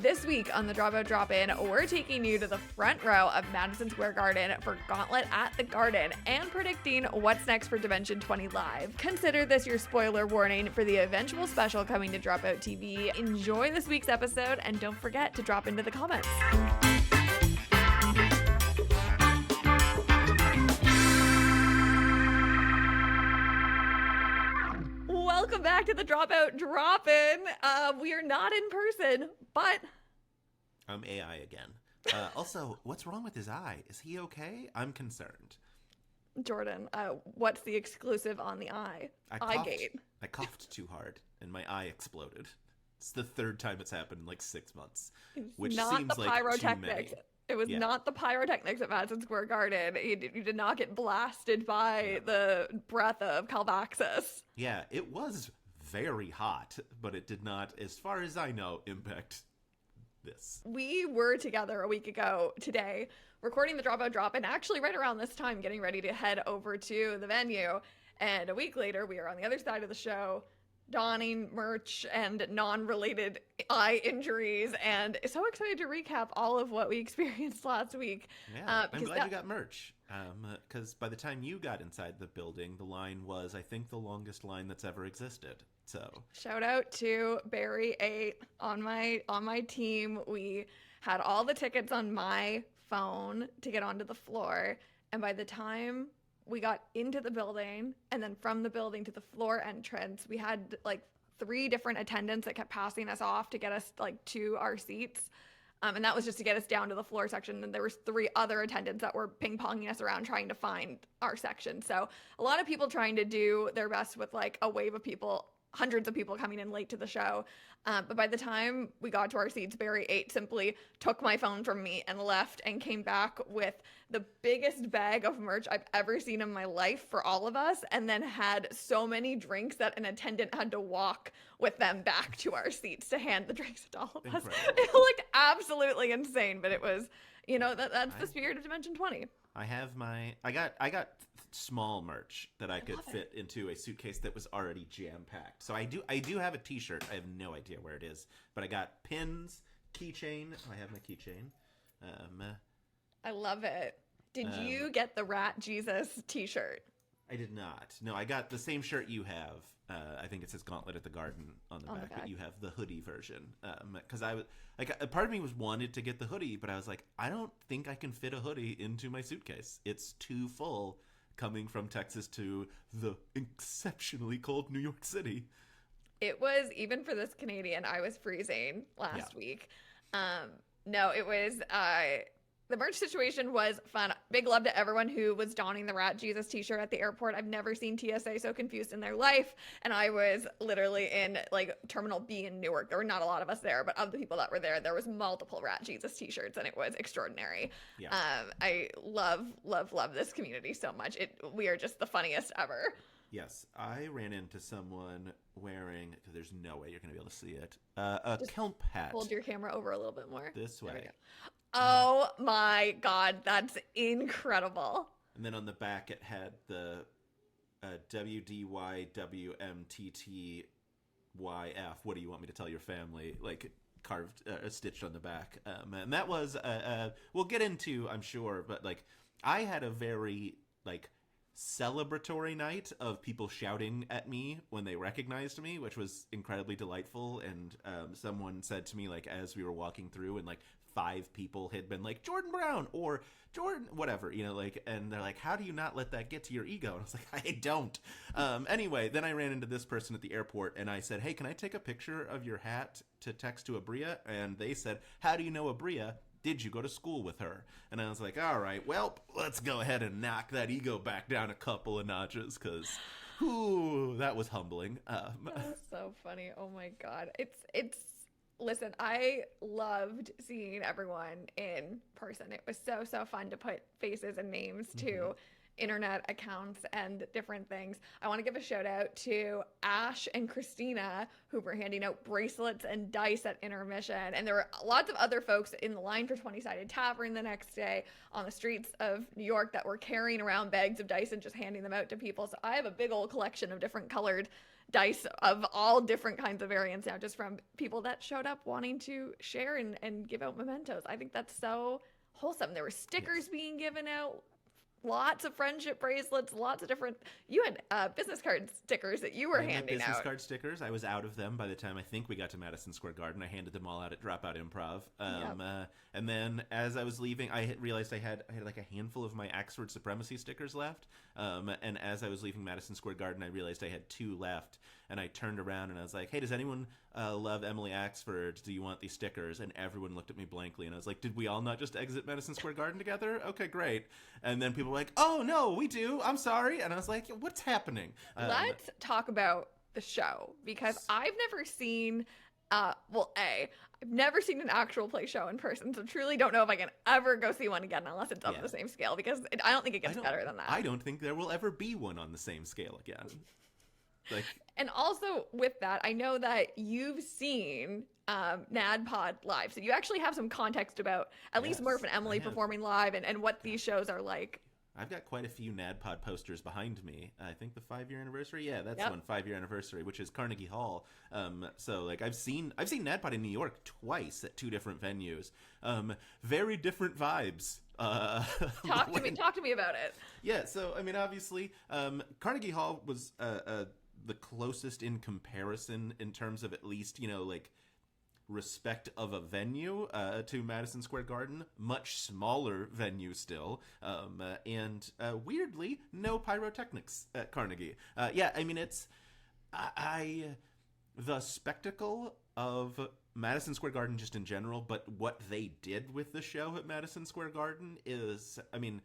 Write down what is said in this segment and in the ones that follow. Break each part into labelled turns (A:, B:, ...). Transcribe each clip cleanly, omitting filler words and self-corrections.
A: This week on the Dropout Drop-In, we're taking you to the front row of Madison Square Garden for Gauntlet at the Garden and predicting what's next for Dimension 20 Live. Consider this your spoiler warning for the eventual special coming to Dropout TV. Enjoy this week's episode and don't forget to drop into the comments. Welcome back to the Dropout Drop-In. We are not in person, but
B: I'm AI again. Also, what's wrong with his eye? Is he okay? I'm concerned.
A: Jordan, what's the exclusive on the eye? Eyegate.
B: I coughed too hard, and my eye exploded. It's the third time it's happened in like 6 months, which seems like too many.
A: It was not the pyrotechnics at Madison Square Garden. You did not get blasted by the breath of Calvaxis.
B: Yeah, it was very hot, but it did not, as far as I know, impact this.
A: We were together a week ago today, recording the Dropout Drop, and actually right around this time getting ready to head over to the venue. And a week later, we are on the other side of the show, donning merch and non-related eye injuries, and so excited to recap all of what we experienced last week.
B: Yeah, I'm glad you got merch, because by the time you got inside the building, the line was, I think, the longest line that's ever existed. So
A: shout out to Barry 8 on my team. We had all the tickets on my phone to get onto the floor, and by the time we got into the building and then from the building to the floor entrance, we had like 3 different attendants that kept passing us off to get us like to our seats. And that was just to get us down to the floor section. And there was 3 other attendants that were ping-ponging us around trying to find our section. So a lot of people trying to do their best with like a wave of people, hundreds of people coming in late to the show. But by the time we got to our seats, Barry 8 simply took my phone from me and left and came back with the biggest bag of merch I've ever seen in my life for all of us, and then had so many drinks that an attendant had to walk with them back to our seats to hand the drinks to all of us. It looked absolutely insane, but it was, that's the spirit of Dimension 20.
B: I got small merch that I could fit into a suitcase that was already jam-packed. So I do have a t-shirt. I have no idea where it is, but I got pins, keychain. I have my keychain.
A: I love it. Did you get the Rat Jesus t-shirt?
B: I did not. No, I got the same shirt you have. I think it says Gauntlet at the Garden on the back, but you have the hoodie version. Because I was like, a part of me wanted to get the hoodie, but I was like, I don't think I can fit a hoodie into my suitcase. It's too full coming from Texas to the exceptionally cold New York City.
A: It was, even for this Canadian, I was freezing last week. No, it was... The merch situation was fun. Big love to everyone who was donning the Rat Jesus t-shirt at the airport. I've never seen TSA so confused in their life. And I was literally in like Terminal B in Newark. There were not a lot of us there, but of the people that were there, there was multiple Rat Jesus t-shirts, and it was extraordinary. Yeah. I love this community so much. We are just the funniest ever.
B: Yes, I ran into someone wearing, there's no way you're going to be able to see it, a kelp hat.
A: Hold your camera over a little bit more.
B: This way.
A: Oh my God, that's incredible.
B: And then on the back it had the WDYWMTTYF. What do you want me to tell your family? Like carved, stitched on the back. And that was, we'll get into, I'm sure, but like I had a very like celebratory night of people shouting at me when they recognized me, which was incredibly delightful. And someone said to me, like, as we were walking through, and like 5 people had been like, Jordon Brown or Jordan, whatever, like, and they're like, how do you not let that get to your ego? And I was like, I don't. Anyway, then I ran into this person at the airport and I said, hey, can I take a picture of your hat to text to Abria? And they said, how do you know Abria? Did you go to school with her? And I was like, all right, well, let's go ahead and knock that ego back down a couple of notches, because that was humbling.
A: That was so funny. Oh my God. It's listen, I loved seeing everyone in person. It was so fun to put faces and names to internet accounts and different things. I want to give a shout out to Ash and Christina, who were handing out bracelets and dice at intermission. And there were lots of other folks in the line for 20-Sided Tavern the next day on the streets of New York that were carrying around bags of dice and just handing them out to people. So I have a big old collection of different colored dice of all different kinds of variants now, just from people that showed up wanting to share and give out mementos. I think that's so wholesome. There were stickers being given out, lots of friendship bracelets, lots of different. You had business card stickers that you were handing
B: business
A: out.
B: Card stickers. I was out of them by the time I think we got to Madison Square Garden. I handed them all out at Dropout Improv. And then as I was leaving, I realized I had like a handful of my Axford Supremacy stickers left. And as I was leaving Madison Square Garden, I realized I had 2 left. And I turned around and I was like, hey, does anyone love Emily Axford? Do you want these stickers? And everyone looked at me blankly. And I was like, did we all not just exit Madison Square Garden together? Okay, great. And then people were like, oh, no, we do. I'm sorry. And I was like, what's happening?
A: Let's talk about the show, because I've never seen, I've never seen an actual play show in person, so truly don't know if I can ever go see one again unless it's on the same scale, because I don't think it gets better than that.
B: I don't think there will ever be one on the same scale again.
A: And also with that, I know that you've seen NADPOD live, so you actually have some context about at least Murph and Emily performing live and what these shows are like.
B: I've got quite a few NADPOD posters behind me. I think the 5-year anniversary. Yeah, that's one 5-year anniversary, which is Carnegie Hall. So like I've seen NADPOD in New York twice at 2 different venues. Very different vibes.
A: Talk to me about it.
B: Yeah, so I mean, obviously, Carnegie Hall was the closest in comparison in terms of at least, like respect of a venue to Madison Square Garden. Much smaller venue still, and weirdly no pyrotechnics at Carnegie. I mean, it's the spectacle of Madison Square Garden just in general, but what they did with the show at Madison Square Garden is, I mean,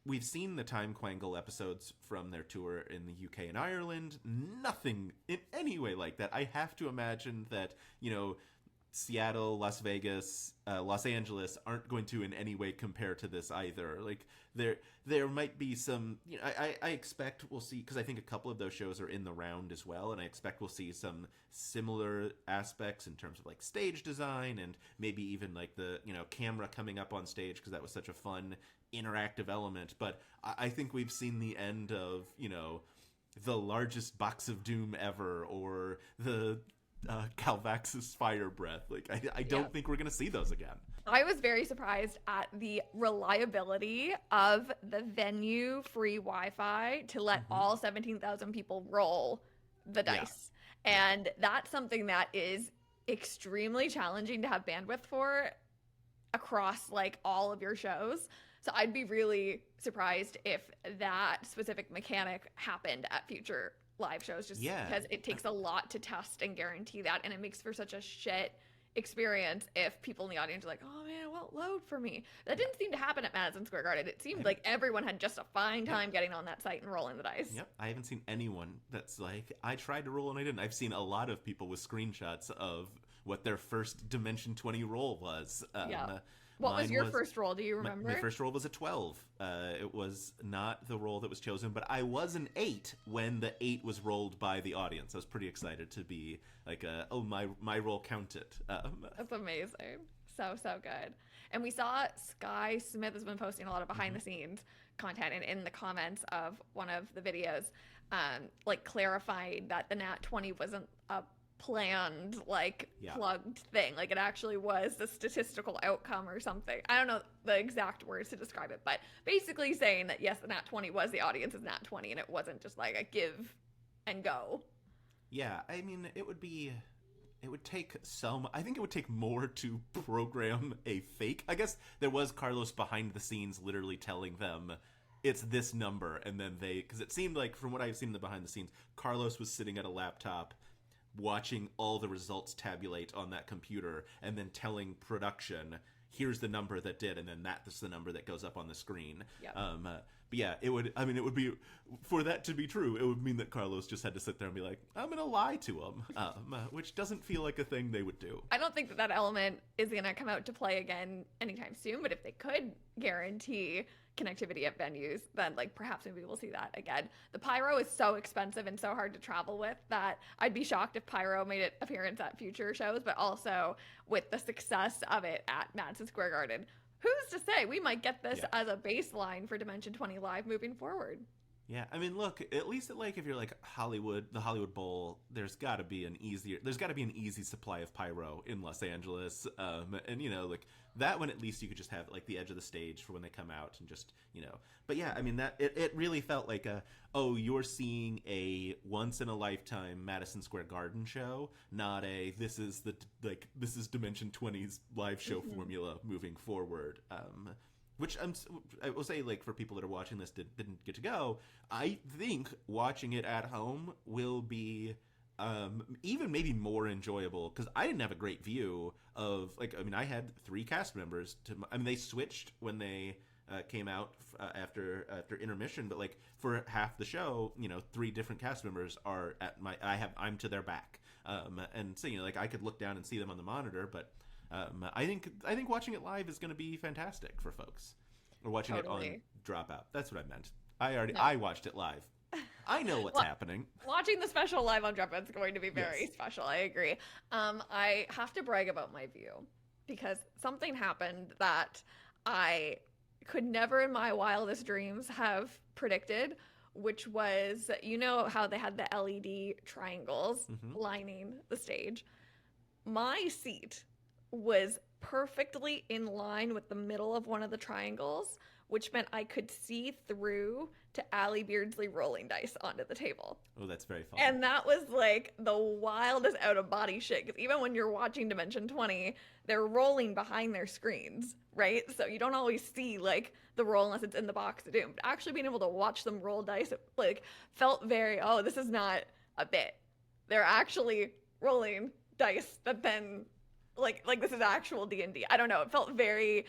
B: we've seen the Time Quangle episodes from their tour in the UK and Ireland. Nothing in any way like that. I have to imagine that, Seattle, Las Vegas, Los Angeles aren't going to in any way compare to this either. Like there might be some, I expect we'll see, because I think a couple of those shows are in the round as well, and I expect we'll see some similar aspects in terms of like stage design and maybe even like the camera coming up on stage, because that was such a fun interactive element. But I think we've seen the end of the largest box of doom ever, or the Calvax's fire breath. Like I don't think we're gonna see those again.
A: I was very surprised at the reliability of the venue free Wi-Fi to let all 17,000 people roll the dice. And that's something that is extremely challenging to have bandwidth for across like all of your shows. So I'd be really surprised if that specific mechanic happened at future live shows, just because it takes a lot to test and guarantee that, and it makes for such a shit experience if people in the audience are like, oh man, it won't load for me. That didn't seem to happen at Madison Square Garden. It seemed like everyone had just a fine time getting on that site and rolling the dice.
B: I haven't seen anyone that's like, I tried to roll and I didn't. I've seen a lot of people with screenshots of what their first Dimension 20 roll was.
A: What was your first roll? Do you remember?
B: My first roll was a 12. It was not the roll that was chosen, but I was an 8 when the 8 was rolled by the audience. I was pretty excited to be like, my roll counted.
A: That's amazing. So good. And we saw Sky Smith has been posting a lot of behind the scenes content, and in the comments of one of the videos, like clarifying that the Nat 20 wasn't a planned plugged thing, like it actually was the statistical outcome or something. I don't know the exact words to describe it, but basically saying that yes, the Nat 20 was the audience's Nat 20 and it wasn't just like a give and go.
B: I mean, it would take more to program a fake. I guess there was Carlos behind the scenes literally telling them it's this number, and then because it seemed like from what I've seen in the behind the scenes, Carlos was sitting at a laptop watching all the results tabulate on that computer and then telling production, here's the number that did, and then that's the number that goes up on the screen. But it would be, for that to be true, it would mean that Carlos just had to sit there and be like, I'm gonna lie to him, which doesn't feel like a thing they would do.
A: I don't think that element is gonna come out to play again anytime soon, but if they could guarantee connectivity at venues, then like perhaps maybe we'll see that again. The pyro is so expensive and so hard to travel with that I'd be shocked if pyro made an appearance at future shows, but also with the success of it at Madison Square Garden, who's to say we might get this as a baseline for Dimension 20 Live moving forward.
B: Yeah, I mean, look, at least like if you're like Hollywood, the Hollywood Bowl, there's got to be an easy supply of pyro in Los Angeles, and you know, like that one at least you could just have like the edge of the stage for when they come out and just, you know. But yeah, I mean that it really felt like you're seeing a once in a lifetime Madison Square Garden show, not a this is Dimension 20's live show formula moving forward. Which I will say, like, for people that are watching this didn't get to go, I think watching it at home will be even maybe more enjoyable, because I didn't have a great view of, like, I mean, I had 3 cast members. They switched when they came out after intermission, but, like, for half the show, you know, 3 different cast members are I'm to their back. And so, you know, like, I could look down and see them on the monitor, but I think watching it live is going to be fantastic for folks. Or watching it on Dropout. That's what I meant. I watched it live. I know what's happening.
A: Watching the special live on Dropout is going to be very special. I agree. I have to brag about my view, because something happened that I could never in my wildest dreams have predicted, which was, you know how they had the LED triangles lining the stage? My seat was perfectly in line with the middle of one of the triangles, which meant I could see through to Allie Beardsley rolling dice onto the table.
B: Oh, that's very fun.
A: And that was like the wildest out of body shit, because even when you're watching Dimension 20, they're rolling behind their screens, right? So you don't always see like the roll unless it's in the box of doom. But actually being able to watch them roll dice, it, like, felt very, this is not a bit. They're actually rolling dice that then like this is actual D&D. I don't know. It felt very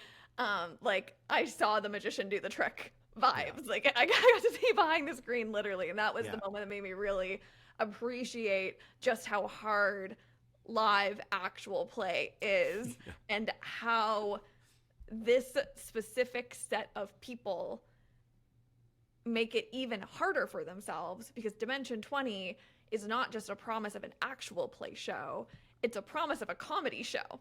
A: like I saw the magician do the trick vibes. Like I got to see behind the screen literally, and that was the moment that made me really appreciate just how hard live actual play is and how this specific set of people make it even harder for themselves, because Dimension 20 is not just a promise of an actual play show. It's a promise of a comedy show.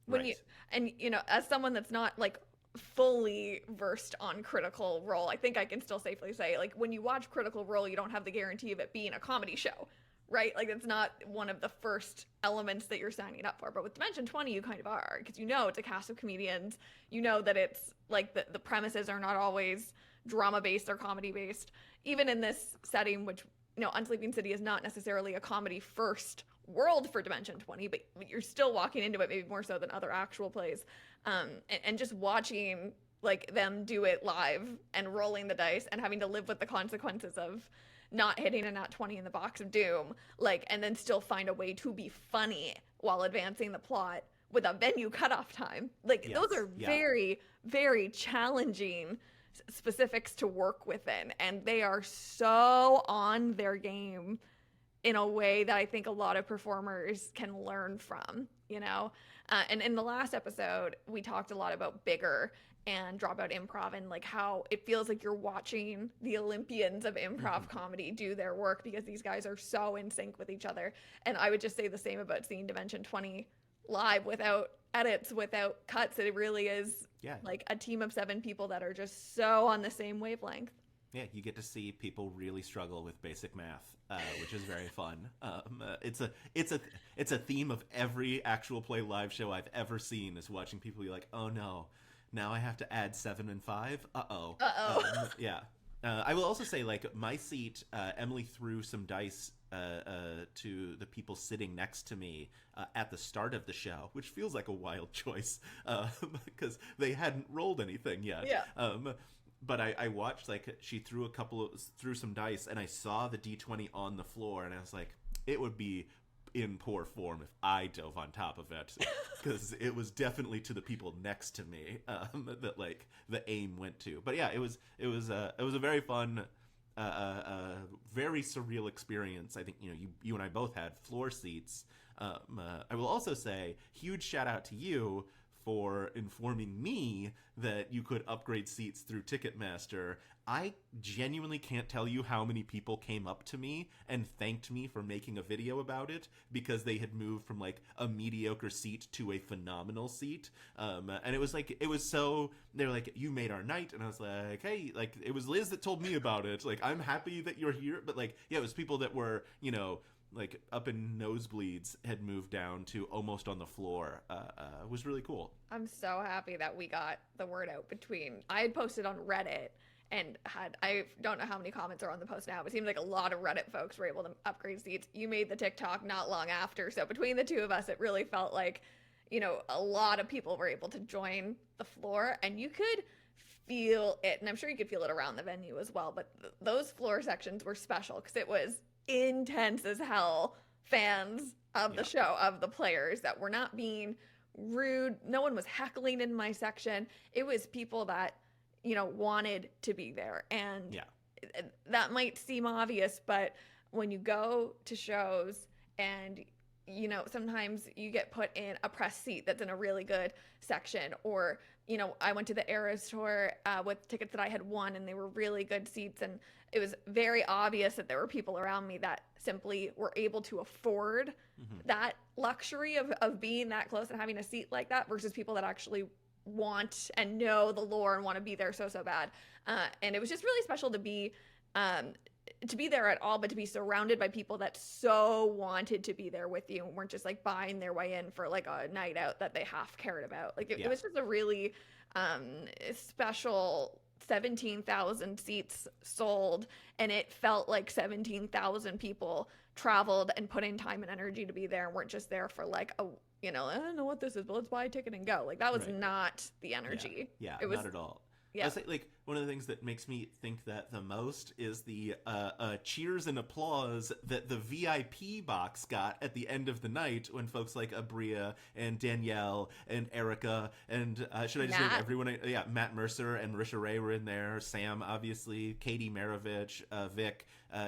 A: You know, as someone that's not like fully versed on Critical Role, I think I can still safely say, like, when you watch Critical Role, you don't have the guarantee of it being a comedy show, right? Like, it's not one of the first elements that you're signing up for. But with Dimension 20, you kind of are, because you know it's a cast of comedians. You know that it's like the premises are not always drama based or comedy based. Even in this setting, which, you know, Unsleeping City is not necessarily a comedy first world for Dimension 20, but you're still walking into it maybe more so than other actual plays, and just watching like them do it live and rolling the dice and having to live with the consequences of not hitting a nat 20 in the box of doom, like, and then still find a way to be funny while advancing the plot with a venue cutoff time. Like, those are very, very challenging specifics to work within, and they are so on their game in a way that I think a lot of performers can learn from, you know? And in the last episode, we talked a lot about Bigger and Dropout Improv, and like how it feels like you're watching the Olympians of improv comedy do their work, because these guys are so in sync with each other. And I would just say the same about seeing Dimension 20 live without edits, without cuts. It really is like a team of 7 people that are just so on the same wavelength.
B: Yeah, you get to see people really struggle with basic math, which is very fun. It's a theme of every actual play live show I've ever seen, is watching people be like, oh no, now I have to add 7 and 5. Yeah. I will also say, like, my seat, Emily threw some dice to the people sitting next to me at the start of the show, which feels like a wild choice because they hadn't rolled anything yet. But I watched, like, she threw some dice, and I saw the D20 on the floor, and I was like, it would be in poor form if I dove on top of it, because it was definitely to the people next to me that, like, the aim went to. But yeah, it was a very fun, very surreal experience. I think, you know, you and I both had floor seats. I will also say, huge shout out to you for informing me that you could upgrade seats through Ticketmaster. I genuinely can't tell you how many people came up to me and thanked me for making a video about it because they had moved from like a mediocre seat to a phenomenal seat. And it was like, they were like, you made our night. And I was like, hey, like, it was Liz that told me about it. Like, I'm happy that you're here. But like, yeah, it was people that were, you know, like up in nosebleeds had moved down to almost on the floor. It was really cool.
A: I'm so happy that we got the word out I had posted on Reddit and I don't know how many comments are on the post now, but it seems like a lot of Reddit folks were able to upgrade seats. You made the TikTok not long after. So between the two of us, it really felt like, you know, a lot of people were able to join the floor and you could feel it. And I'm sure you could feel it around the venue as well. But those floor sections were special because it was intense as hell fans of the show, of the players that were not being rude. No one was heckling in my section. It was people that, you know, wanted to be there. And that might seem obvious, but when you go to shows and, you know, sometimes you get put in a press seat that's in a really good section, or, you know, I went to the Eras tour with tickets that I had won and they were really good seats, and it was very obvious that there were people around me that simply were able to afford that luxury of being that close and having a seat like that versus people that actually want and know the lore and want to be there so bad. And it was just really special to be there at all, but to be surrounded by people that so wanted to be there with you and weren't just like buying their way in for like a night out that they half cared about. Like it was just a really special 17,000 seats sold, and it felt like 17,000 people traveled and put in time and energy to be there and weren't just there for like a, you know, I don't know what this is, but let's buy a ticket and go. Like that was not the energy.
B: Yeah,
A: it was
B: not at all.
A: Yeah.
B: I say, like, one of the things that makes me think that the most is the cheers and applause that the VIP box got at the end of the night when folks like Abria and Danielle and Erica and should I just name everyone? Matt Mercer and Marisha Ray were in there. Sam, obviously, Katie Maravich, Vic,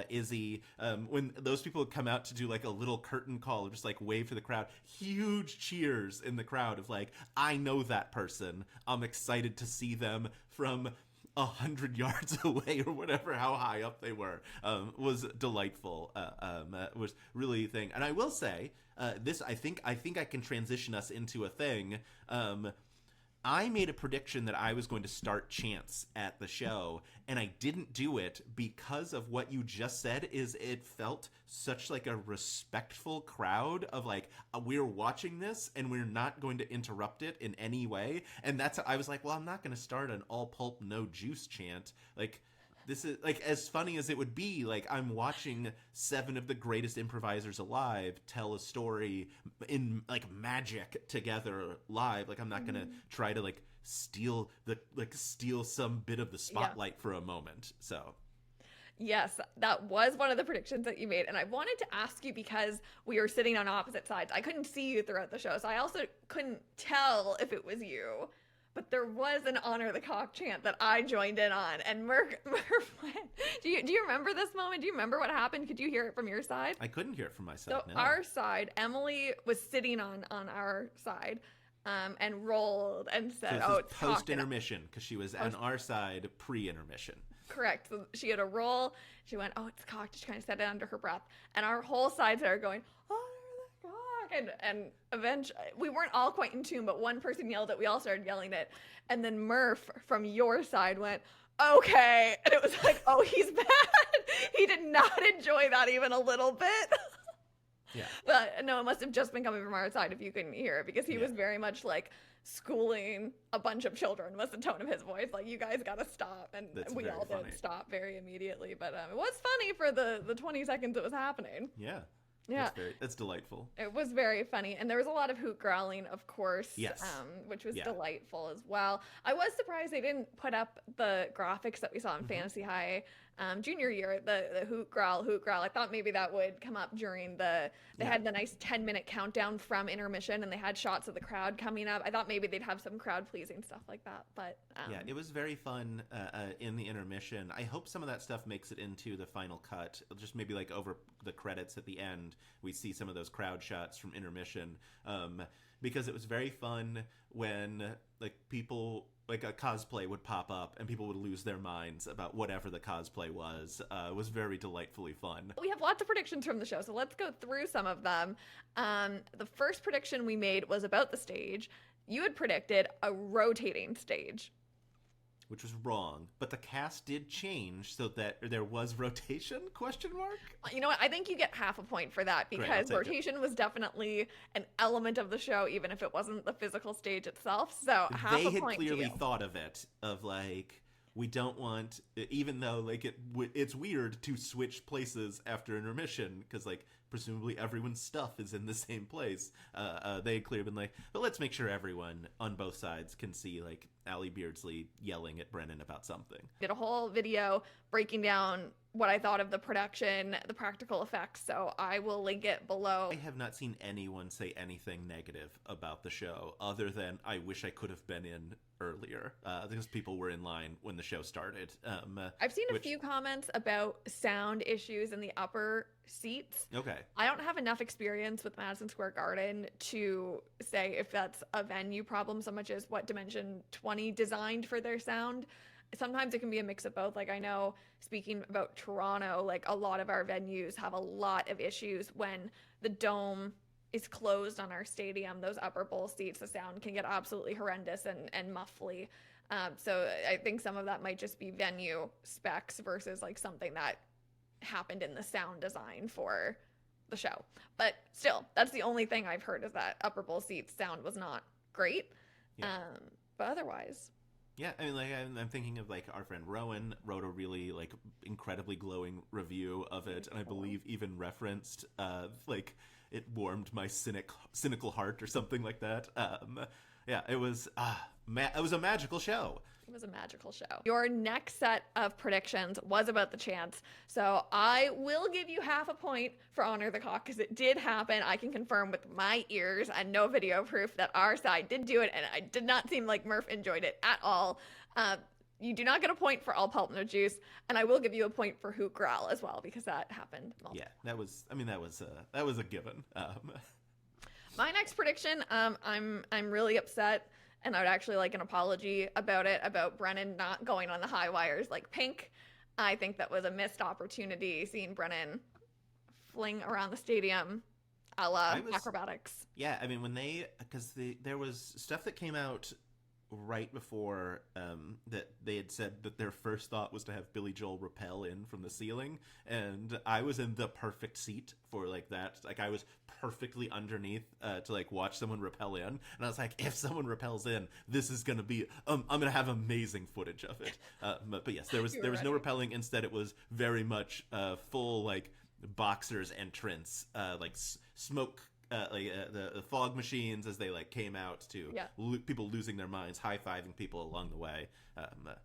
B: Izzy. When those people would come out to do like a little curtain call or just like wave to the crowd, huge cheers in the crowd of like, I know that person. I'm excited to see them from 100 yards away or whatever, how high up they were, was delightful. Was really a thing. And I will say, this, I think I can transition us into a thing. I made a prediction that I was going to start chants at the show, and I didn't do it because of what you just said. Is it felt such like a respectful crowd of like, we're watching this and we're not going to interrupt it in any way. And that's, I was like, well, I'm not going to start an all pulp, no juice chant. Like, this is like, as funny as it would be, like I'm watching 7 of the greatest improvisers alive tell a story in like magic together live. Like I'm not gonna try to like steal some bit of the spotlight for a moment. So
A: yes, that was one of the predictions that you made. And I wanted to ask you because we were sitting on opposite sides. I couldn't see you throughout the show, so I also couldn't tell if it was you. But there was an Honor the Cock chant that I joined in on, and Murph went. Do you remember this moment? Do you remember what happened? Could you hear it from your side?
B: I couldn't hear it from my side.
A: So
B: no.
A: Our side, Emily was sitting on our side, and rolled and said,
B: so
A: it's
B: post intermission because she was on our side pre intermission.
A: Correct. So she had a roll. She went, oh, it's cocked. She kind of said it under her breath, and our whole side started going, oh. And eventually, we weren't all quite in tune, but one person yelled it. We all started yelling it. And then Murph from your side went, okay. And it was like, oh, he's bad. He did not enjoy that even a little bit.
B: Yeah.
A: But no, it must have just been coming from our side if you couldn't hear it, because he was very much like schooling a bunch of children was the tone of his voice. Like, you guys got to stop. And we all did stop very immediately. But it was funny for the 20 seconds it was happening.
B: Yeah.
A: Yeah,
B: that's delightful.
A: It was very funny, and there was a lot of hoot growling, of course.
B: Yes,
A: which was delightful as well. I was surprised they didn't put up the graphics that we saw in Fantasy High junior year, the hoot growl. I thought maybe that would come up during they had the nice 10-minute countdown from intermission, and they had shots of the crowd coming up. I thought maybe they'd have some crowd pleasing stuff like that, but
B: yeah, it was very fun in the intermission. I hope some of that stuff makes it into the final cut. Just maybe like over the credits at the end, we see some of those crowd shots from intermission. because it was very fun when like people like a cosplay would pop up and people would lose their minds about whatever the cosplay was. It was very delightfully fun.
A: We have lots of predictions from the show, so let's go through some of them. The first prediction we made was about the stage. You had predicted a rotating stage.
B: Which was wrong, but the cast did change so that there was rotation, question mark?
A: You know what? I think you get half a point for that because rotation was definitely an element of the show, even if it wasn't the physical stage itself. So half a point.
B: They had clearly thought of it, of like, we don't want, even though like it's weird to switch places after intermission because like presumably everyone's stuff is in the same place. They had clearly been like, but let's make sure everyone on both sides can see like Allie Beardsley yelling at Brennan about something.
A: Did a whole video breaking down what I thought of the production, the practical effects, so I will link it below.
B: I have not seen anyone say anything negative about the show other than I wish I could have been in earlier because people were in line when the show started.
A: I've seen a few comments about sound issues in the upper seats.
B: Okay.
A: I don't have enough experience with Madison Square Garden to say if that's a venue problem so much as what Dimension 20 designed for their sound. Sometimes it can be a mix of both. Like I know, speaking about Toronto, like a lot of our venues have a lot of issues when the dome is closed on our stadium. Those upper bowl seats, the sound can get absolutely horrendous and muffly. So I think some of that might just be venue specs versus like something that happened in the sound design for the show. But still, that's the only thing I've heard is that upper bowl seats sound was not great.
B: Yeah.
A: But otherwise...
B: Yeah, I mean, like I'm thinking of like our friend Rowan wrote a really like incredibly glowing review of it, and I believe even referenced like it warmed my cynical heart or something like that. Yeah, it was it was a magical show.
A: It was a magical show. Your next set of predictions was about the chance, so I will give you half a point for Honor the Cock because it did happen. I can confirm with my ears and no video proof that our side did do it, and it did not seem like Murph enjoyed it at all. You do not get a point for All Pulp No Juice, and I will give you a point for Hoot Growl as well because that happened multiple.
B: Yeah, that was a given.
A: My next prediction, I'm really upset. And I would actually like an apology about it, about Brennan not going on the high wires like Pink. I think that was a missed opportunity, seeing Brennan fling around the stadium a la acrobatics.
B: Yeah, I mean, there was stuff that came out right before that they had said that their first thought was to have Billy Joel rappel in from the ceiling, and I was in the perfect seat for like that. Like I was perfectly underneath to like watch someone rappel in, and I was like, if someone rappels in, this is gonna be I'm gonna have amazing footage of it. But yes, there was no rappelling. Instead, it was very much full like boxers entrance, like smoke. The fog machines as they like came out to people losing their minds, high-fiving people along the way. But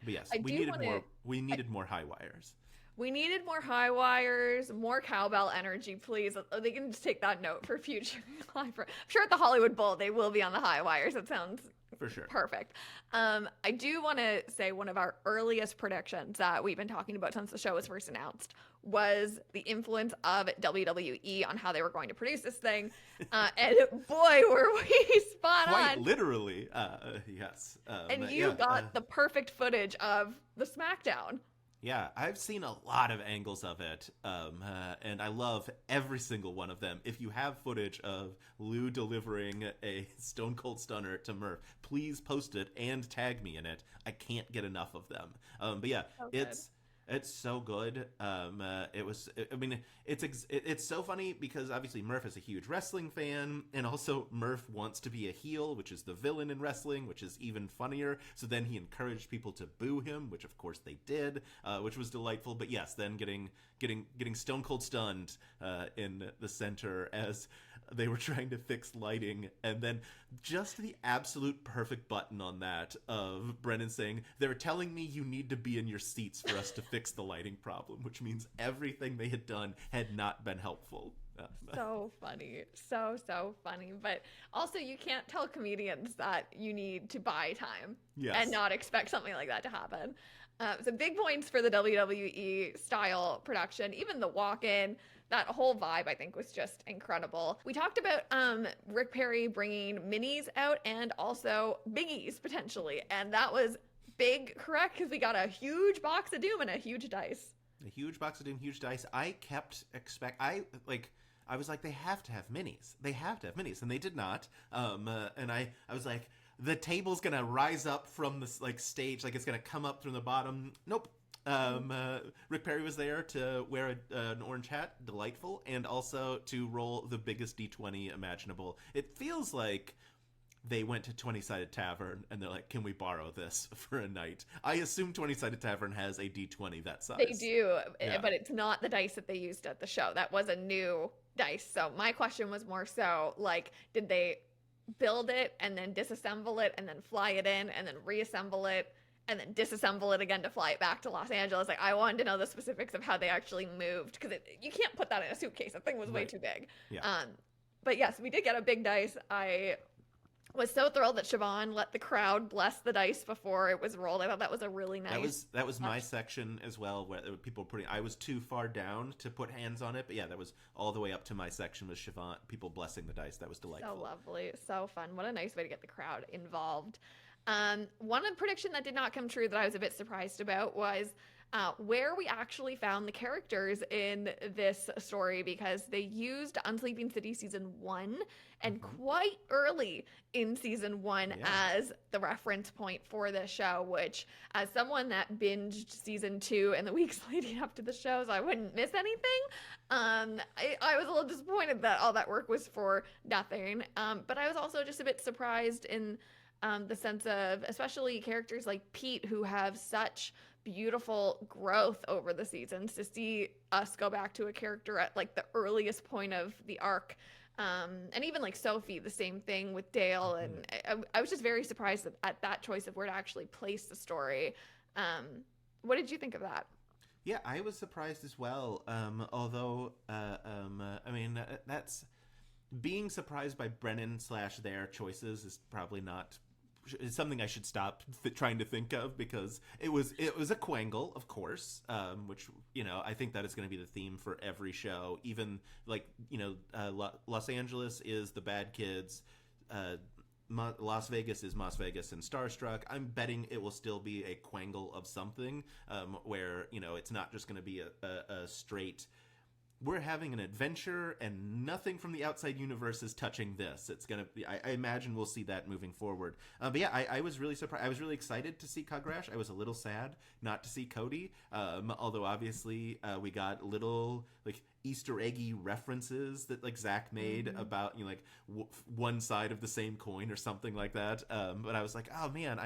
B: yes, we needed more high wires.
A: We needed more high wires, more cowbell energy, please. They can just take that note for future live. I'm sure at the Hollywood Bowl they will be on the high wires. It sounds
B: for sure
A: perfect. I do want to say one of our earliest predictions that we've been talking about since the show was first announced was the influence of WWE on how they were going to produce this thing. And boy, were we spot on.
B: Quite literally, yes.
A: And you got the perfect footage of the SmackDown.
B: Yeah, I've seen a lot of angles of it, and I love every single one of them. If you have footage of Lou delivering a Stone Cold Stunner to Murph, please post it and tag me in it. I can't get enough of them. But yeah, it's so good. It's so funny because obviously Murph is a huge wrestling fan, and also Murph wants to be a heel, which is the villain in wrestling, which is even funnier. So then he encouraged people to boo him, which of course they did, which was delightful. But yes, then getting Stone Cold Stunned in the center as they were trying to fix lighting, and then just the absolute perfect button on that of Brennan saying, they're telling me you need to be in your seats for us to fix the lighting problem, which means everything they had done had not been helpful.
A: So funny. So funny. But also you can't tell comedians that you need to buy time and not expect something like that to happen. So big points for the WWE style production, even the walk-in, that whole vibe, I think, was just incredible. We talked about Rick Perry bringing minis out and also biggies potentially, and that was big, correct? Because we got a huge box of Doom and a huge dice.
B: A huge box of Doom, huge dice. I kept I was like, they have to have minis. They have to have minis, and they did not. And I was like, the table's gonna rise up from this like stage, like it's gonna come up from the bottom. Nope. Rick Perry was there to wear an orange hat, delightful, and also to roll the biggest D20 imaginable. It feels like they went to 20-Sided Tavern and they're like, can we borrow this for a night? I assume 20-Sided Tavern has a D20 that size.
A: They do, but it's not the dice that they used at the show. That was a new dice. So my question was more so like, did they build it and then disassemble it and then fly it in and then reassemble it and then disassemble it again to fly it back to Los Angeles? Like, I wanted to know the specifics of how they actually moved, because you can't put that in a suitcase. The thing was way too big.
B: Yeah.
A: But yes, we did get a big dice. I was so thrilled that Siobhan let the crowd bless the dice before it was rolled. I thought that was a really nice.
B: That was my section as well, where people were putting. I was too far down to put hands on it, but yeah, that was all the way up to my section with Siobhan. People blessing the dice. That was delightful.
A: So lovely, so fun. What a nice way to get the crowd involved. One prediction that did not come true that I was a bit surprised about was where we actually found the characters in this story, because they used Unsleeping City season 1 and quite early in season 1 as the reference point for the show, which, as someone that binged season 2 and the weeks leading up to the show, so I wouldn't miss anything, I was a little disappointed that all that work was for nothing. But I was also just a bit surprised in the sense of, especially characters like Pete, who have such beautiful growth over the seasons, to see us go back to a character at like the earliest point of the arc. And even like Sophie, the same thing with Dale. And I was just very surprised at that choice of where to actually place the story. What did you think of that?
B: Yeah, I was surprised as well. Although, I mean, that's being surprised by Brennan / their choices is probably not. It's something I should stop trying to think of, because it was a quangle, of course, which, you know, I think that is going to be the theme for every show. Even like, you know, Los Angeles is the bad kids, Las Vegas is Las Vegas and Starstruck. I'm betting it will still be a quangle of something, where, you know, it's not just going to be a straight, we're having an adventure and nothing from the outside universe is touching this. It's going to be, I imagine we'll see that moving forward. But yeah, I was really surprised. I was really excited to see Kagrash. I was a little sad not to see Cody. Although obviously we got little like Easter eggy references that like Zach made about, you know, like one side of the same coin or something like that. But I was like, oh man,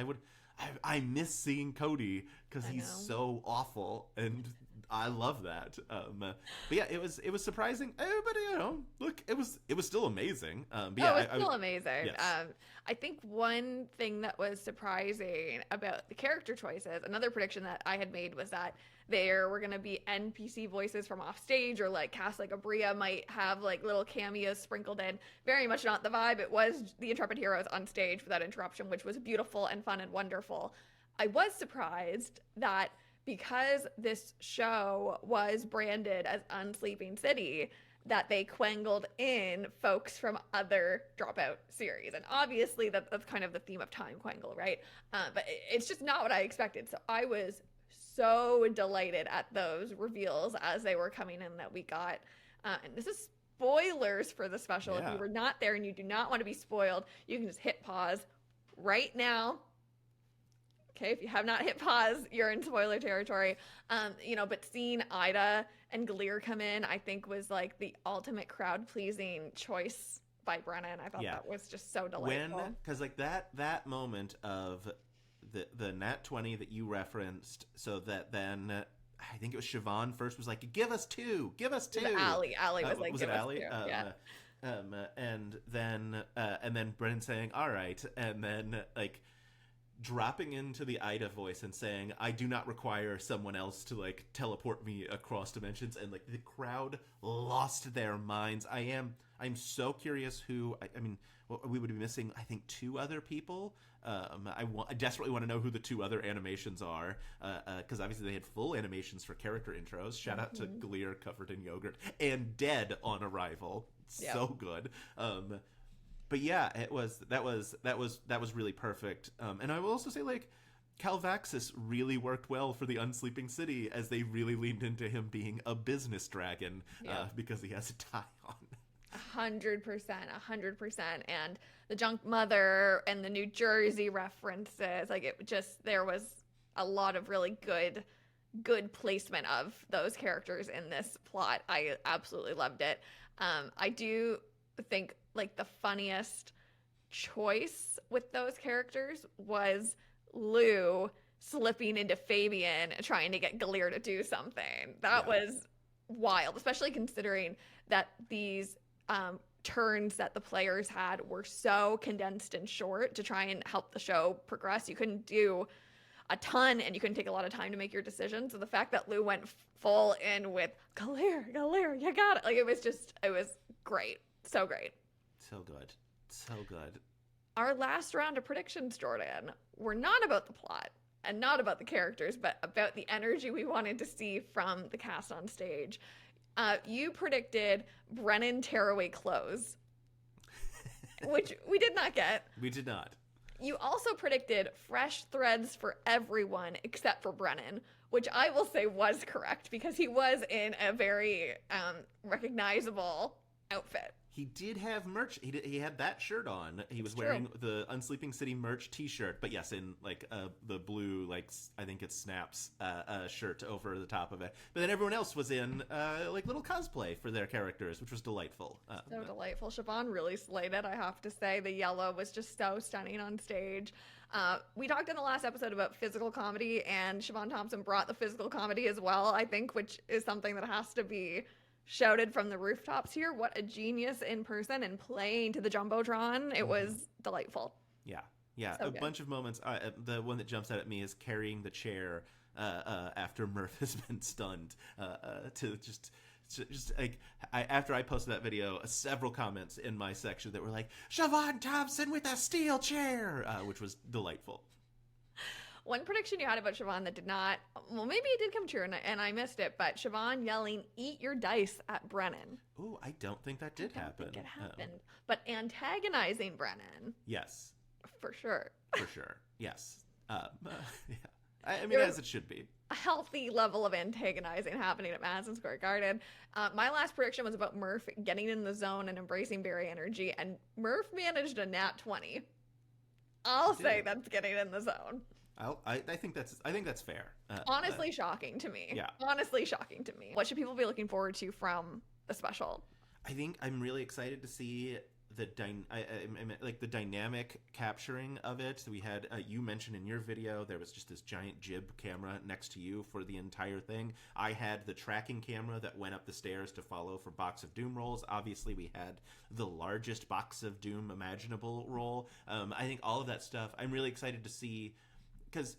B: I miss seeing Cody because he's so awful, and I love that. But yeah, it was surprising. But you know, look, it was still amazing. But yeah,
A: it was still amazing. Yes. I think one thing that was surprising about the character choices, another prediction that I had made, was that there were going to be NPC voices from off stage, or like cast like Abria might have like little cameos sprinkled in. Very much not the vibe. It was the Intrepid Heroes on stage without interruption, which was beautiful and fun and wonderful. I was surprised that because this show was branded as Unsleeping City, that they quangled in folks from other Dropout series. And obviously that's kind of the theme of time quangle, right? But it's just not what I expected. So I was so delighted at those reveals as they were coming in that we got. And this is spoilers for the special. If you were not there and you do not want to be spoiled, you can just hit pause right now. Okay, if you have not hit pause, you're in spoiler territory. You know, but seeing Ida and Gleer come in, I think, was like the ultimate crowd-pleasing choice by Brennan. I thought that was just so delightful.
B: Because like that moment of the Nat 20 that you referenced, so that then I think it was Siobhan first was like, give us two.
A: Allie was like,
B: was
A: give
B: it
A: us
B: Allie?
A: two.
B: And then Brennan saying, all right, and then like dropping into the Ida voice and saying, I do not require someone else to like teleport me across dimensions, and like the crowd lost their minds. I'm so curious who I mean we would be missing, I think, 2 other people. I desperately want to know who the 2 other animations are, because obviously they had full animations for character intros. Shout out to Gleer covered in yogurt and Dead on arrival. So good. But yeah, that was really perfect. And I will also say, like, Calvaxis really worked well for the Unsleeping City, as they really leaned into him being a business dragon, because he has a tie on.
A: 100%. And the Junk Mother and the New Jersey references, like, it just, there was a lot of really good placement of those characters in this plot. I absolutely loved it. I do think, like, the funniest choice with those characters was Lou slipping into Fabian trying to get Galeer to do something. That was wild, especially considering that these turns that the players had were so condensed and short to try and help the show progress. You couldn't do a ton, and you couldn't take a lot of time to make your decisions. So the fact that Lou went full in with Galeer, you got it. Like, it was great. So great.
B: So good. So good.
A: Our last round of predictions, Jordan, were not about the plot and not about the characters, but about the energy we wanted to see from the cast on stage. You predicted Brennan tearaway clothes, which we did not get.
B: We did not.
A: You also predicted fresh threads for everyone except for Brennan, which I will say was correct, because he was in a very recognizable outfit.
B: He did have merch. He had that shirt on. He was wearing the Unsleeping City merch T-shirt, but yes, in like the blue, like, I think it's Snaps shirt over the top of it. But then everyone else was in like little cosplay for their characters, which was delightful.
A: So delightful. Siobhan really slayed it, I have to say. The yellow was just so stunning on stage. We talked in the last episode about physical comedy, and Siobhan Thompson brought the physical comedy as well, I think, which is something that has to be shouted from the rooftops here. What a genius in person and playing to the Jumbotron. It was delightful.
B: Yeah. So a bunch of moments. The one that jumps out at me is carrying the chair after Murph has been stunned. To just like, after I posted that video, several comments in my section that were like, Siobhan Thompson with a steel chair, which was delightful.
A: One prediction you had about Siobhan that did not, well, maybe it did come true and I missed it, but Siobhan yelling, eat your dice at Brennan.
B: Ooh, I don't think that did happen.
A: I think it happened. But antagonizing Brennan.
B: Yes.
A: For sure.
B: For sure. Yes. Yeah. I mean, as it should be.
A: A healthy level of antagonizing happening at Madison Square Garden. My last prediction was about Murph getting in the zone and embracing Barry energy, and Murph managed a nat 20. I'll say that's getting in the zone.
B: I think that's fair.
A: Honestly shocking to me.
B: Yeah.
A: Honestly shocking to me. What should people be looking forward to from the special?
B: I think I'm really excited to see the the dynamic capturing of it. We had you mentioned in your video there was just this giant jib camera next to you for the entire thing. I had the tracking camera that went up the stairs to follow for Box of Doom rolls. Obviously, we had the largest Box of Doom imaginable roll. I think all of that stuff I'm really excited to see, because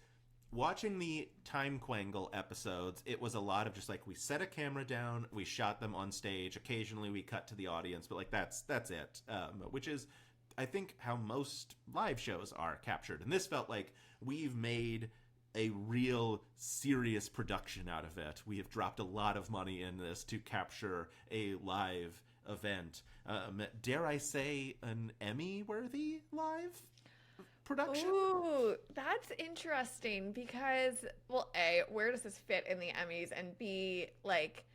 B: watching the Time Quangle episodes, it was a lot of just like, we set a camera down, we shot them on stage, occasionally we cut to the audience, but like that's it, which is, I think, how most live shows are captured. And this felt like we've made a real serious production out of it. We have dropped a lot of money in this to capture a live event. Dare I say an Emmy-worthy live production?
A: Ooh, that's interesting because, well, A, where does this fit in the Emmys? And B, like,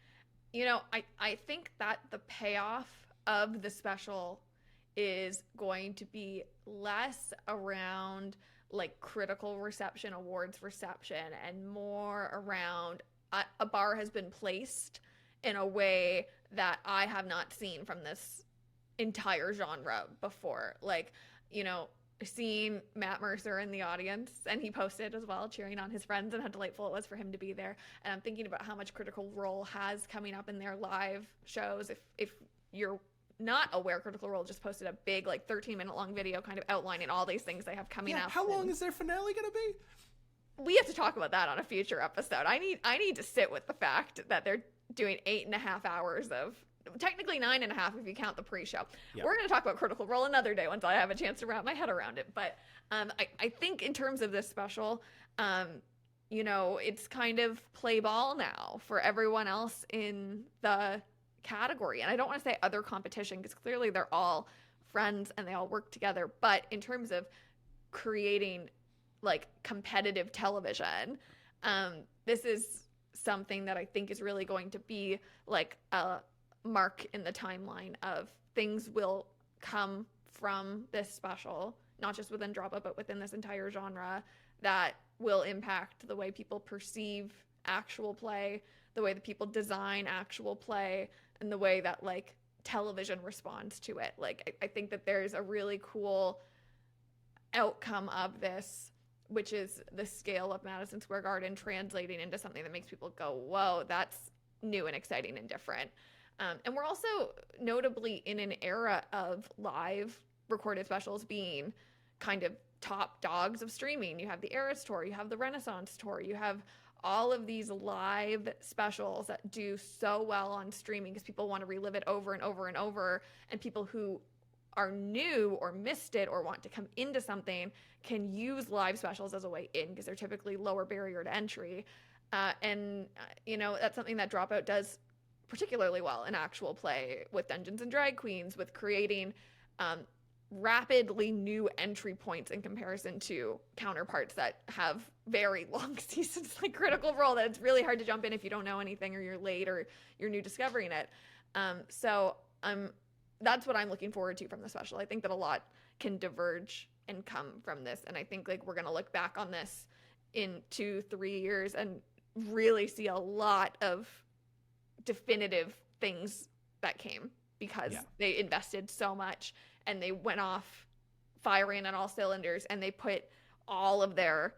A: you know, I think that the payoff of the special is going to be less around like critical reception, awards reception, and more around a bar has been placed in a way that I have not seen from this entire genre before. Like, you know, seeing Matt Mercer in the audience, and he posted as well, cheering on his friends and how delightful it was for him to be there. And I'm thinking about how much Critical Role has coming up in their live shows. If you're not aware, Critical Role just posted a big, like, 13-minute long video kind of outlining all these things they have coming up.
B: How long is their finale going to be?
A: We have to talk about that on a future episode. I need to sit with the fact that they're doing 8.5 hours of, technically 9.5 if you count the pre-show. Yep. We're going to talk about Critical Role another day once I have a chance to wrap my head around it. But I think in terms of this special, you know, it's kind of play ball now for everyone else in the category. And I don't want to say other competition, because clearly they're all friends and they all work together. But in terms of creating like competitive television, this is something that I think is really going to be like a mark in the timeline of things will come from this special, not just within Dropout, but within this entire genre, that will impact the way people perceive actual play, the way that people design actual play, and the way that like television responds to it. Like, I think that there's a really cool outcome of this, which is the scale of Madison Square Garden translating into something that makes people go, whoa, that's new and exciting and different. And we're also notably in an era of live recorded specials being kind of top dogs of streaming. You have the Eras Tour, you have the Renaissance Tour, you have all of these live specials that do so well on streaming because people want to relive it over and over and over, and people who are new or missed it or want to come into something can use live specials as a way in, because they're typically lower barrier to entry. You know, that's something that Dropout does particularly well in actual play with Dungeons and Drag Queens, with creating rapidly new entry points in comparison to counterparts that have very long seasons like Critical Role, that it's really hard to jump in if you don't know anything or you're late or you're new discovering it. That's what I'm looking forward to from the special. I think that a lot can diverge and come from this, and I think like we're going to look back on this in 2-3 years and really see a lot of definitive things that came because they invested so much and they went off firing on all cylinders and they put all of their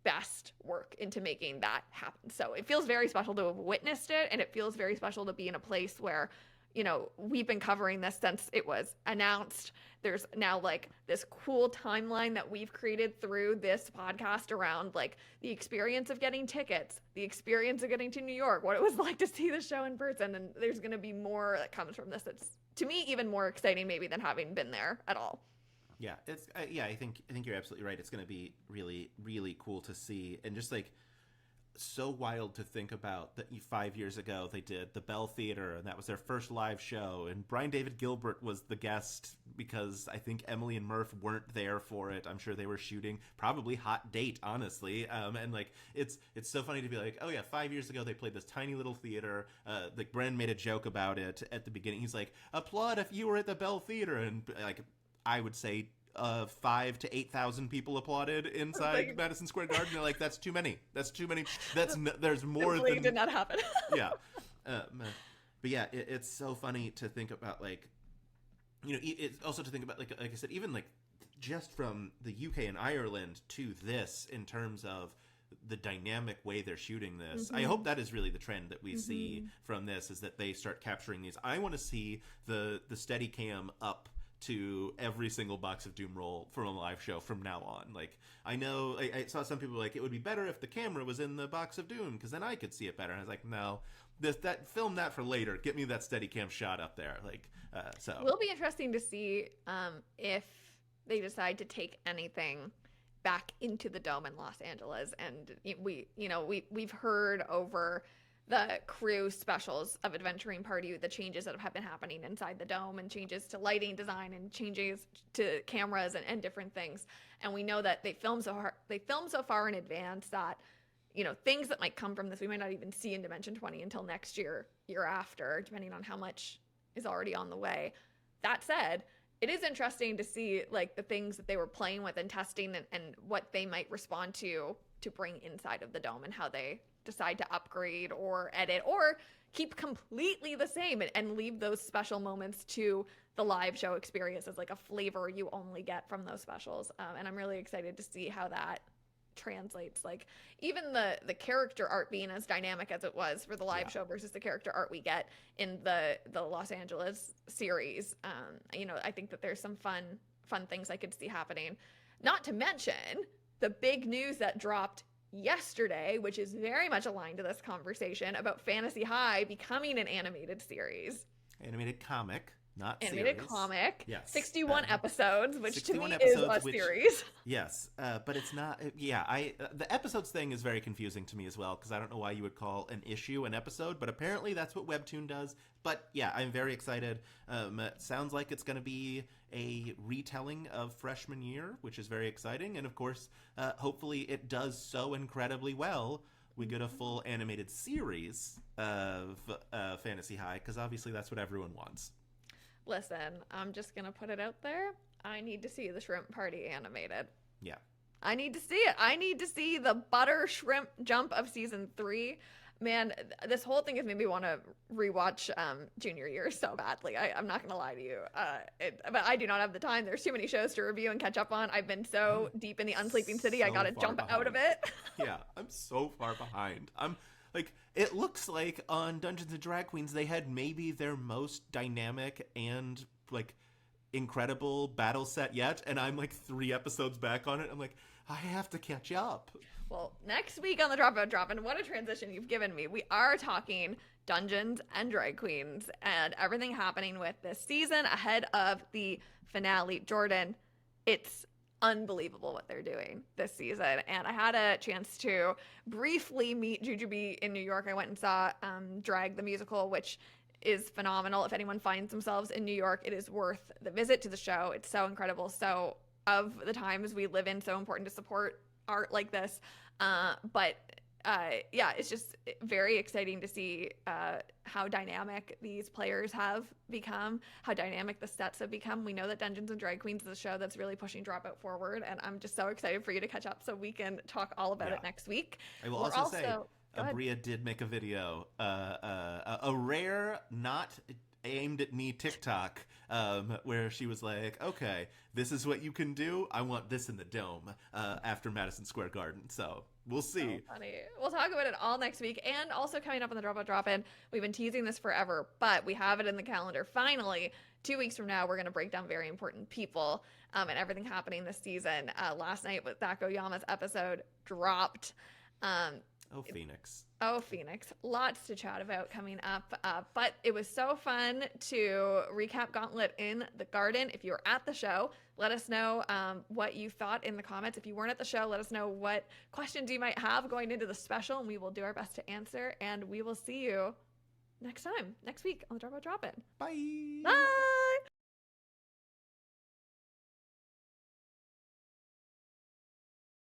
A: best work into making that happen. So it feels very special to have witnessed it, and it feels very special to be in a place where, you know, we've been covering this since it was announced. There's now like this cool timeline that we've created through this podcast around like the experience of getting tickets, the experience of getting to New York, what it was like to see the show in person. And there's going to be more that comes from this. It's, to me, even more exciting maybe than having been there at all.
B: Yeah, it's I think you're absolutely right. It's going to be really, really cool to see, and just like so wild to think about that 5 years ago they did the Bell Theater, and that was their first live show, and Brian David Gilbert was the guest because I think Emily and Murph weren't there for it. I'm sure they were shooting, probably hot date, honestly. And like it's so funny to be like, oh yeah, 5 years ago they played this tiny little theater. Like Bren made a joke about it at the beginning. He's like, applaud if you were at the Bell Theater, and like I would say 5,000 to 8,000 people applauded inside Madison Square Garden. They're like, that's too many. There's more than.
A: It did not happen.
B: Yeah, but yeah, it's so funny to think about, like, you know, it's also to think about like I said, even like just from the UK and Ireland to this in terms of the dynamic way they're shooting this. Mm-hmm. I hope that is really the trend that we see from this, is that they start capturing these. I want to see the Steadicam up to every single Box of Doom roll from a live show from now on. Like, I know I saw some people like, it would be better if the camera was in the Box of Doom because then I could see it better. And I was like, no, film that for later. Get me that Steadicam shot up there. Like, so
A: it will be interesting to see if they decide to take anything back into the Dome in Los Angeles. And we've heard over the crew specials of Adventuring Party, the changes that have been happening inside the Dome, and changes to lighting design and changes to cameras and different things. And we know that they film so far in advance that, you know, things that might come from this we might not even see in Dimension 20 until next year after, depending on how much is already on the way. That said, it is interesting to see like the things that they were playing with and testing and what they might respond to bring inside of the Dome, and how they decide to upgrade or edit or keep completely the same and leave those special moments to the live show experience as like a flavor you only get from those specials. And I'm really excited to see how that translates. Like even the character art being as dynamic as it was for the live show versus the character art we get in the Los Angeles series. You know, I think that there's some fun things I could see happening. Not to mention the big news that dropped yesterday, which is very much aligned to this conversation about Fantasy High becoming an animated series.
B: Animated comic, not
A: animated
B: series.
A: Comic.
B: Yes.
A: 61 episodes, which
B: 61
A: to me
B: episodes,
A: is a series.
B: Yes, but it's not. Yeah, the episodes thing is very confusing to me as well, because I don't know why you would call an issue an episode, but apparently that's what Webtoon does. But yeah, I'm very excited. It sounds like it's going to be a retelling of freshman year, which is very exciting. And of course, hopefully it does so incredibly well. We get a full animated series of Fantasy High, because obviously that's what everyone wants.
A: Listen, I'm just going to put it out there. I need to see the Shrimp Party animated.
B: Yeah.
A: I need to see it. I need to see the butter shrimp jump of season 3. Man, this whole thing has made me want to rewatch junior year so badly. I'm not going to lie to you. But I do not have the time. There's too many shows to review and catch up on. I've been so deep in the Unsleeping City, I got to jump out of it.
B: Yeah, I'm so far behind. I'm like, it looks like on Dungeons and Drag Queens, they had maybe their most dynamic and like incredible battle set yet. And I'm like 3 episodes back on it. I'm like, I have to catch up.
A: Well, next week on the Dropout Drop-In, what a transition you've given me. We are talking Dungeons and Drag Queens and everything happening with this season ahead of the finale. Jordan, it's unbelievable what they're doing this season. And I had a chance to briefly meet Jujubee in New York. I went and saw Drag the Musical, which is phenomenal. If anyone finds themselves in New York, it is worth the visit to the show. It's so incredible. So of the times we live in, so important to support art like this. Yeah, it's just very exciting to see how dynamic these players have become, how dynamic the sets have become. We know that Dungeons and Drag Queens is a show that's really pushing Dropout forward, and I'm just so excited for you to catch up so we can talk all about it next week.
B: I will also say, Abria did make a video, a rare, not aimed at me TikTok, where she was like, okay, this is what you can do. I want this in the dome after Madison Square Garden. So we'll see.
A: So funny. We'll talk about it all next week. And also coming up on the Dropout Drop-In, we've been teasing this forever, but we have it in the calendar. Finally, 2 weeks from now, we're going to break down very important people and everything happening this season. Last night with Dako Yama's episode dropped.
B: Oh, Phoenix.
A: Oh, Phoenix. Lots to chat about coming up. But it was so fun to recap Gauntlet in the Garden. If you were at the show, let us know what you thought in the comments. If you weren't at the show, let us know what questions you might have going into the special, and we will do our best to answer. And we will see you next week on the Dropout Drop-In.
B: Bye.
A: Bye.